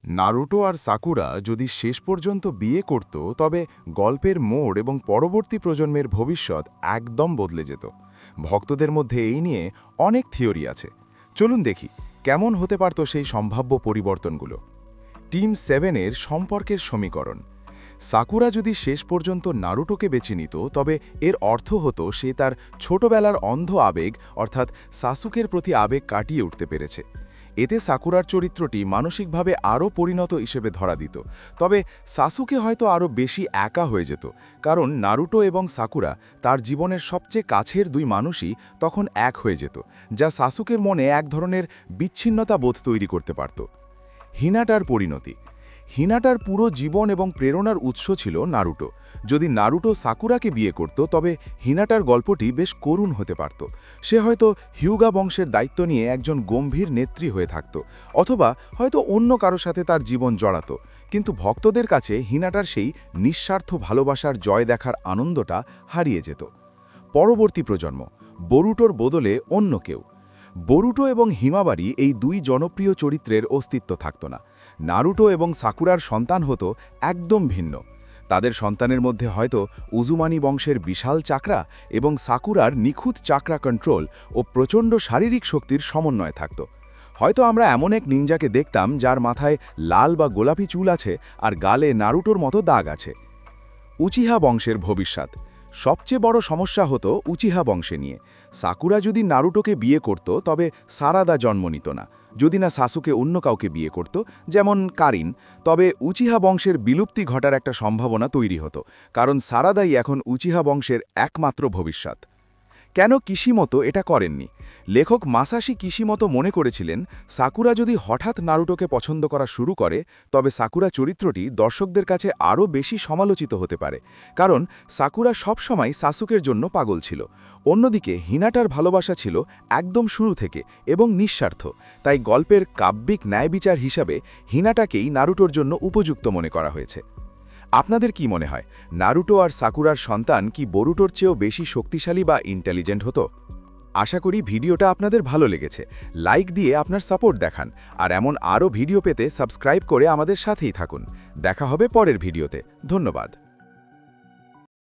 Naruto আর sakura যদি শেষ পর্যন্ত বিয়ে করত তবে গল্পের মোড় এবং পরবর্তী প্রজন্মের ভবিষ্যৎ একদম বদলে যেত। ভক্তদের মধ্যে এই নিয়ে অনেক থিওরি আছে। চলুন দেখি কেমন হতে পারত সেই সম্ভাব্য পরিবর্তনগুলো। টিম 7-এর সম্পর্কের সমীকরণ। সাকুরা যদি শেষ পর্যন্ত নারুটোকে বেছে নিত তবে এর অর্থ হতো সে তার ছোটবেলার অন্ধ আবেগ অর্থাৎ সাসুকের প্রতি আবেগ কাটিয়ে উঠতে পেরেছে। এতে সাকুরার চরিত্রটি মানসিকভাবে আরও পরিণত হিসেবে ধরা দিত। তবে সাসুকে হয়তো আরও বেশি একা হয়ে যেত, কারণ নারুটো এবং সাকুরা তার জীবনের সবচেয়ে কাছের দুই মানুষই তখন এক হয়ে যেত, যা সাসুকের মনে এক ধরনের বিচ্ছিন্নতা বোধ তৈরি করতে পারত। হিনাটার পরিণতি। হিনাটার পুরো জীবন এবং প্রেরণার উৎস ছিল নারুটো। যদি নারুটো সাকুরাকে বিয়ে করত তবে হিনাটার গল্পটি বেশ করুণ হতে পারত। সে হয়তো হিউগা বংশের দায়িত্ব নিয়ে একজন গম্ভীর নেত্রী হয়ে থাকত, অথবা হয়তো অন্য কারো সাথে তার জীবন জড়াত। কিন্তু ভক্তদের কাছে হিনাটার সেই নিঃস্বার্থ ভালোবাসার জয় দেখার আনন্দটা হারিয়ে যেত। পরবর্তী প্রজন্ম, বরুটোর বদলে অন্য কেউ। বরুটো এবং হিমাবারি এই দুই জনপ্রিয় চরিত্রের অস্তিত্ব থাকত না। নারুটো এবং সাকুরার সন্তান হতো একদম ভিন্ন। তাদের সন্তানের মধ্যে হয়তো উজুমানি বংশের বিশাল চাকরা এবং সাকুরার নিখুঁত চাকরা কন্ট্রোল ও প্রচণ্ড শারীরিক শক্তির সমন্বয় থাকত। হয়তো আমরা এমন এক নিনজাকে দেখতাম যার মাথায় লাল বা গোলাপি চুল আছে আর গালে নারুটোর মতো দাগ আছে। উচিহা বংশের ভবিষ্যৎ। সবচেয়ে বড় সমস্যা হতো উচিহা বংশে নিয়ে। সাকুরা যদি নারুটোকে বিয়ে করত তবে সারাদা জন্ম নিত না। যদি না সাসুকে অন্য কাউকে বিয়ে করত, যেমন কারিন, তবে উচিহা বংশের বিলুপ্তি ঘটার একটা সম্ভাবনা তৈরি হতো, কারণ সারাদাই এখন উচিহা বংশের একমাত্র ভবিষ্যৎ। কেন কিশিমোতো এটা করেননি? লেখক মাসাশি কিশিমোতো মনে করেছিলেন সাকুরা যদি হঠাৎ নারুটোকে পছন্দ করা শুরু করে তবে সাকুরা চরিত্রটি দর্শকদের কাছে আরও বেশি সমালোচিত হতে পারে, কারণ সাকুরা সবসময় সাসুকের জন্য পাগল ছিল। অন্যদিকে হিনাটার ভালোবাসা ছিল একদম শুরু থেকে এবং নিঃস্বার্থ, তাই গল্পের কাব্যিক ন্যায়বিচার হিসাবে হিনাটাকেই নারুটোর জন্য উপযুক্ত মনে করা হয়েছে। আপনাদের কি মনে হয়, নারুটো আর সাকুরার সন্তান কি বরুটোর চেয়েও বেশি শক্তিশালী বা ইন্টেলিজেন্ট হতো? আশা করি ভিডিওটা আপনাদের ভালো লেগেছে। লাইক দিয়ে আপনার সাপোর্ট দেখান, আর এমন আরও ভিডিও পেতে সাবস্ক্রাইব করে আমাদের সাথেই থাকুন। দেখা হবে পরের ভিডিওতে। ধন্যবাদ।